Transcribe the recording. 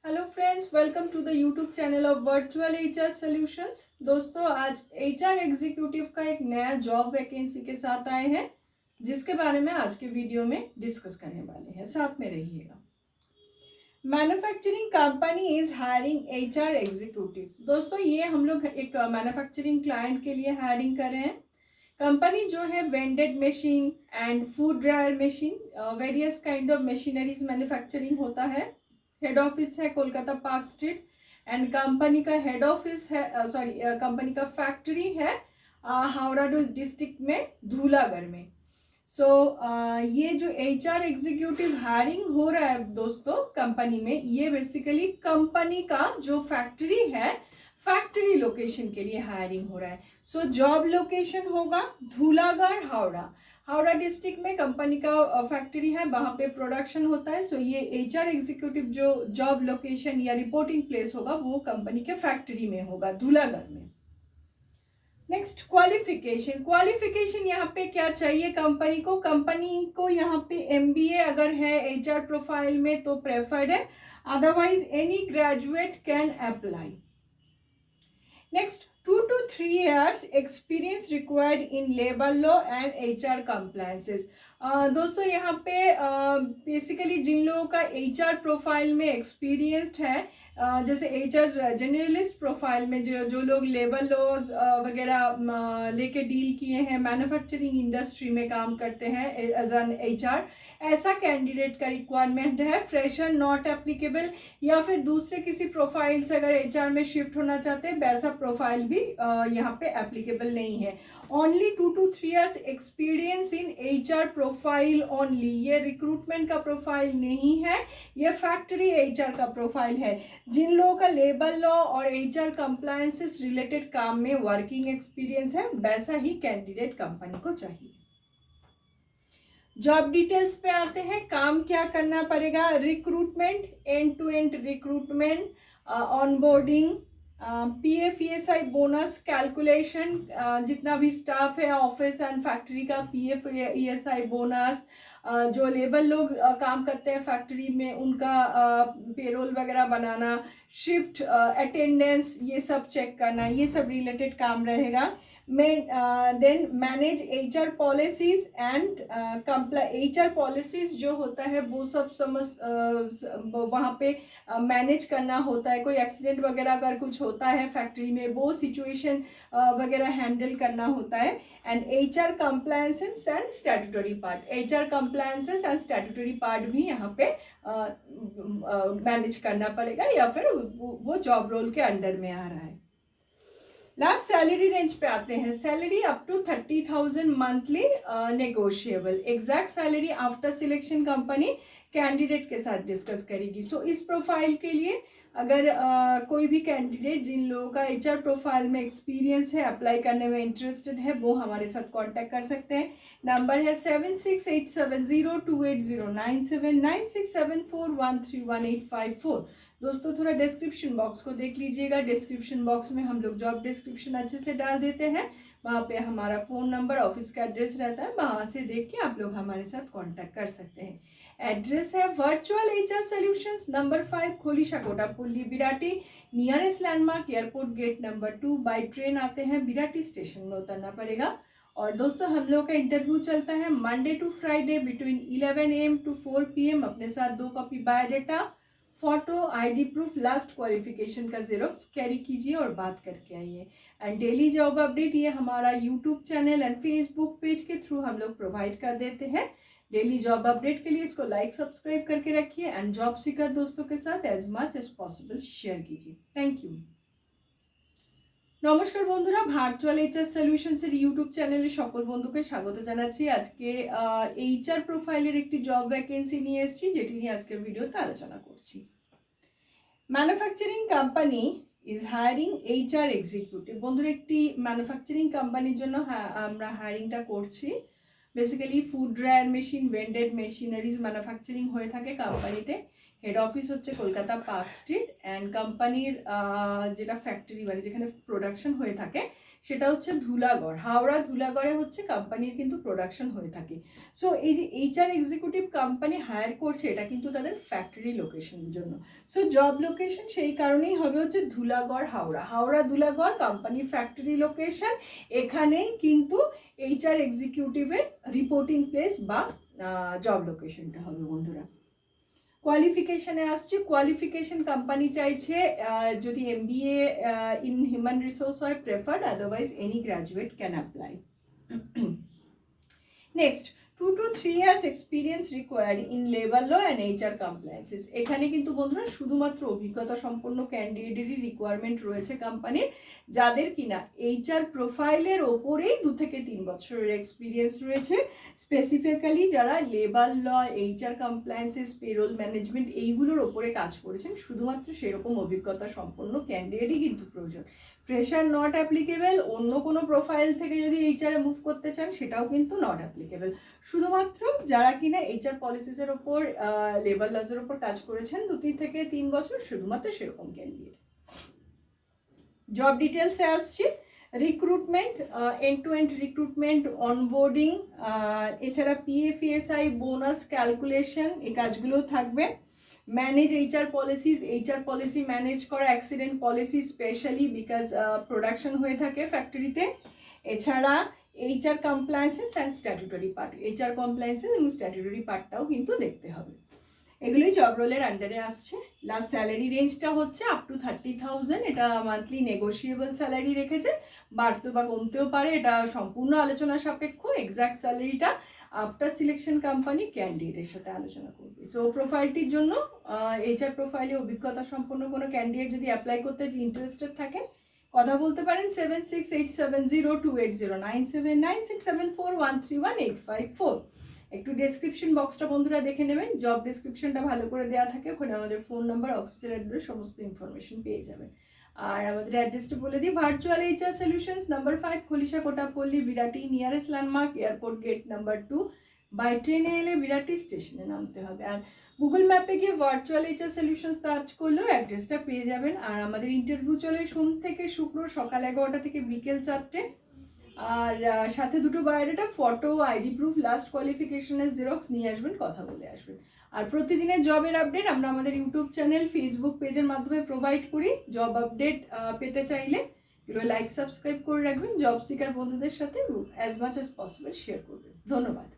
Hello friends, welcome to the YouTube channel of virtual HR solutions. दोस्तों, आज HR executive का एक नया जॉब वैकेंसी के साथ आए हैं, जिसके बारे में आज के वीडियो में डिस्कस करने वाले हैं। साथ में रहिएगा। Manufacturing company is hiring HR executive. दोस्तों, ये हम लोग एक मैन्युफैक्चरिंग क्लाइंट के लिए हायरिंग कर रहे हैं। कंपनी जो है ended machine and food dryer machine, various kind of machineries manufacturing होता है। हेड ऑफिस है Kolkata park street and company का हेड ऑफिस है कंपनी का फैक्ट्री है हावड़ा डिस्ट्रिक्ट में धूलागढ़ में। ये जो एचआर एग्जीक्यूटिव हायरिंग हो रहा है दोस्तों कंपनी में, ये बेसिकली कंपनी का जो फैक्ट्री है, फैक्ट्री लोकेशन के लिए हायरिंग हो रहा है। जॉब लोकेशन होगा धूलागढ़ हावड़ा डिस्ट्रिक्ट में कंपनी का फैक्ट्री है, वहां पे प्रोडक्शन होता है। ये एचआर एग्जीक्यूटिव जो जॉब लोकेशन या रिपोर्टिंग प्लेस होगा वो कंपनी के फैक्ट्री में होगा धूलागढ़ में। नेक्स्ट, क्वालिफिकेशन यहाँ पे क्या चाहिए कंपनी को यहाँ पे एमबीए अगर है एचआर प्रोफाइल में तो प्रेफर्ड है, otherwise any graduate can apply. Next, 2 to 3 years experience required in labor law and HR compliances. दोस्तों, यहाँ पे बेसिकली जिन लोगों का HR प्रोफाइल में एक्सपीरियंस्ड है, जैसे HR जनरलिस्ट प्रोफाइल में जो लोग लेबर लॉज वगैरह लेके डील किए हैं, मैन्युफैक्चरिंग इंडस्ट्री में काम करते हैं एज एन HR, ऐसा कैंडिडेट का रिक्वायरमेंट है। फ्रेशर नॉट एप्लीकेबल, या फिर दूसरे किसी प्रोफाइल से अगर HR में शिफ्ट होना चाहते हैं वैसा प्रोफाइल भी यहाँ पे एप्लीकेबल नहीं है। Only 2 to 3 years experience in HR profile only. ये रिक्रूटमेंट का प्रोफाइल नहीं है, ये फैक्ट्री HR का प्रोफाइल है। जिन लोगों का लेबर लॉ और HR कंप्लायंसेस रिलेटेड काम में वर्किंग एक्सपीरियंस है, वैसा ही कैंडिडेट कंपनी को चाहिए। जॉब डिटेल्स पे आते हैं। काम क्या करना पड़ेगा? Recruitment, end to end recruitment, onboarding, PF ESI bonus calculation, जितना भी स्टाफ है ऑफिस एंड फैक्ट्री का PF ESI बोनस, जो लेबर लोग काम करते हैं फैक्ट्री में उनका पेरोल वगैरह बनाना, शिफ्ट अटेंडेंस, ये सब चेक करना, ये सब रिलेटेड काम रहेगा। Then manage HR policies and HR policies जो होता है वो सब वहाँ पे मैनेज करना होता है। कोई एक्सीडेंट वगैरह अगर कुछ होता है फैक्ट्री में, वो सिचुएशन वगैरह हैंडल करना होता है। And HR compliances and statutory part, HR compliances and statutory part भी यहाँ पे मैनेज करना पड़ेगा, या फिर वो जॉब रोल के अंडर में आ रहा है। लास्ट सैलरी रेंज पे आते हैं। Salary up to 30,000 monthly, negotiable. Exact salary after selection company candidate के साथ डिस्कस करेगी। इस प्रोफाइल के लिए अगर कोई भी कैंडिडेट जिन लोगों का HR प्रोफाइल में एक्सपीरियंस है, अप्लाई करने में इंटरेस्टेड है, वो हमारे साथ कांटेक्ट कर सकते हैं। नंबर है 7687028097 9674131854। दोस्तों, थोड़ा डिस्क्रिप्शन बॉक्स को देख लीजिएगा। डिस्क्रिप्शन बॉक्स में हम लोग जॉब डिस्क्रिप्शन अच्छे से डाल देते हैं, वहाँ पे हमारा फ़ोन नंबर, ऑफिस का एड्रेस रहता है, वहाँ से देख के आप लोग हमारे साथ कांटेक्ट कर सकते हैं। एड्रेस है virtual HR solutions, number 5 Kholisha Kotapalli Birati, nearest landmark airport gate number 2। By train आते हैं, बिराटी स्टेशन में उतरना पड़ेगा। और दोस्तों, हम लोग का इंटरव्यू चलता है Monday to Friday between 11 AM to 4 PM। अपने साथ 2 copy biodata, photo, ID proof, last qualification का जेरोक्स कैरी कीजिए और बात करके आइए। एंड डेली जॉब अपडेट ये हमारा YouTube channel and Facebook page के थ्रू हम लोग प्रोवाइड कर देते हैं। डेली जॉब अपडेट के लिए इसको लाइक सब्सक्राइब करके रखिए एंड जॉब सीकर दोस्तों के साथ as much as possible share कीजिए। Thank you. নমস্কার বন্ধুরা, ভার্চুয়াল HR সলিউশনসের ইউটিউব চ্যানেলে সকল বন্ধুকে স্বাগত জানাচ্ছি। আজকে HR প্রোফাইলের একটি জব ভ্যাকেন্সি নিয়ে এসেছি, যেটি নিয়ে আজকের ভিডিওতে আলোচনা করছি। Manufacturing company is hiring HR executive. বন্ধুরা, একটি ম্যানুফ্যাকচারিং কোম্পানির জন্য আমরা হায়ারিংটা করছি। Basically food dryer machine, vended machineries manufacturing হয়ে থাকে কোম্পানিতে। হেড অফিস হচ্ছে কলকাতা পার্ক স্ট্রিট, অ্যান্ড কোম্পানির যেটা ফ্যাক্টরি মানে যেখানে প্রোডাকশন হয়ে থাকে সেটা হচ্ছে ধুলাগড়, হাওড়া ধুলাগড়ে হচ্ছে কোম্পানির কিন্তু প্রোডাকশন হয়ে থাকে। সো এই যে HR এক্সিকিউটিভ কোম্পানি হায়ার করছে এটা কিন্তু তাদের ফ্যাক্টরি লোকেশনের জন্য। সো জব লোকেশন সেই কারণেই হবে হচ্ছে ধুলাগড় হাওড়া, হাওড়া ধুলাগড় কোম্পানির ফ্যাক্টরি লোকেশন। এখানেই কিন্তু HR এক্সিকিউটিভের রিপোর্টিং প্লেস বা জব লোকেশনটা হবে বন্ধুরা। কোয়ালিফিকেশনে আসছে, কোয়ালিফিকেশন কোম্পানি চাইছে যদি MBA ইন হিউম্যান রিসোর্স হয় preferred, otherwise any graduate can apply. Next 2 to 3 years experience required in labour law and HR compliances. এখানে কিন্তু বন্ধুরা শুধুমাত্র অভিজ্ঞতা সম্পন্ন ক্যান্ডিডেটেরই রিকোয়ারমেন্ট রয়েছে কোম্পানির, যাদের কিনা HR প্রোফাইলের ওপরেই 2 থেকে 3 বছরের এক্সপিরিয়েন্স রয়েছে। স্পেসিফিক্যালি যারা labour law, HR compliances, payroll management এইগুলোর ওপরে কাজ করেছেন, শুধুমাত্র সেরকম অভিজ্ঞতা সম্পন্ন ক্যান্ডিডেটই কিন্তু প্রয়োজন। ফ্রেশার নট অ্যাপ্লিকেবল, অন্য কোনো প্রোফাইল থেকে যদি HR মুভ করতে চান সেটাও কিন্তু নট অ্যাপ্লিকেবল। শুধুমাত্র যারা কিনা HR পলিসিসের ওপর, লেবার লজের ওপর কাজ করেছেন 2 থেকে 3 বছর, শুধুমাত্র সেরকম ক্যান্ডিডেট। জব ডিটেলসে আসছি। Recruitment, end to end recruitment, onboarding, এছাড়া PF ESI বোনাস ক্যালকুলেশন, এই কাজগুলোও থাকবে। Manage HR policies, HR policy manage করা, accident policy specially because production হয়ে থাকে ফ্যাক্টরিতে। এছাড়া HR compliances and statutory part, HR compliances এবং স্ট্যাটুটরি পার্টটাও কিন্তু দেখতে হবে। এগুলোই জব রোলের আন্ডারে আসছে। লাস্ট স্যালারি রেঞ্জটা হচ্ছে আপ টু 30,000, এটা মান্থলি নেগোশিয়েবল স্যালারি রেখেছে, বাড়তে বা কমতেও পারে, এটা সম্পূর্ণ আলোচনা সাপেক্ষ। এক্স্যাক্ট স্যালারিটা আফটার সিলেকশন কোম্পানি ক্যান্ডিডেটের সাথে আলোচনা করবে। সো প্রোফাইলটির জন্য HR প্রোফাইলে অভিজ্ঞতা সম্পন্ন কোনো ক্যান্ডিডেট যদি অ্যাপ্লাই করতে ইন্টারেস্টেড থাকেন, কথা বলতে পারেন 76870280979674131854। একটু ডেসক্রিপশন বক্সটা বন্ধুরা দেখে নেবেন, জব ডেসক্রিপশনটা ভালো করে দেওয়া থাকে, ওখানে আমাদের ফোন নাম্বার, অফিসের অ্যাড্রেস, সমস্ত ইনফরমেশন পেয়ে যাবেন। আর আমাদের অ্যাড্রেসটা বলে দিই, virtual HR solutions, number 5, Kholisha Kotapalli, Birati, nearest landmark airport gate number 2। By ট্রেনে এলে বিরাটি স্টেশনে নামতে হবে। আর গুগল ম্যাপে গিয়ে ভার্চুয়াল HR সলিউশনস সার্চ করলেও অ্যাড্রেসটা পেয়ে যাবেন। আর আমাদের ইন্টারভিউ চলে সোম থেকে শুক্র সকাল 11টা থেকে বিকেল 4টে। আর সাথে দুটো biodata, photo, ID proof, last কোয়ালিফিকেশনের জেরক্স নিয়ে আসবেন, কথা বলে আসবেন। আর প্রতিদিনের জবের আপডেট আমরা আমাদের ইউটিউব চ্যানেল, ফেসবুক পেজের মাধ্যমে প্রোভাইড করি। জব আপডেট পেতে চাইলে এগুলো লাইক সাবস্ক্রাইব করে রাখবেন, জব সিকার বন্ধুদের সাথে as much as possible share করবেন। ধন্যবাদ।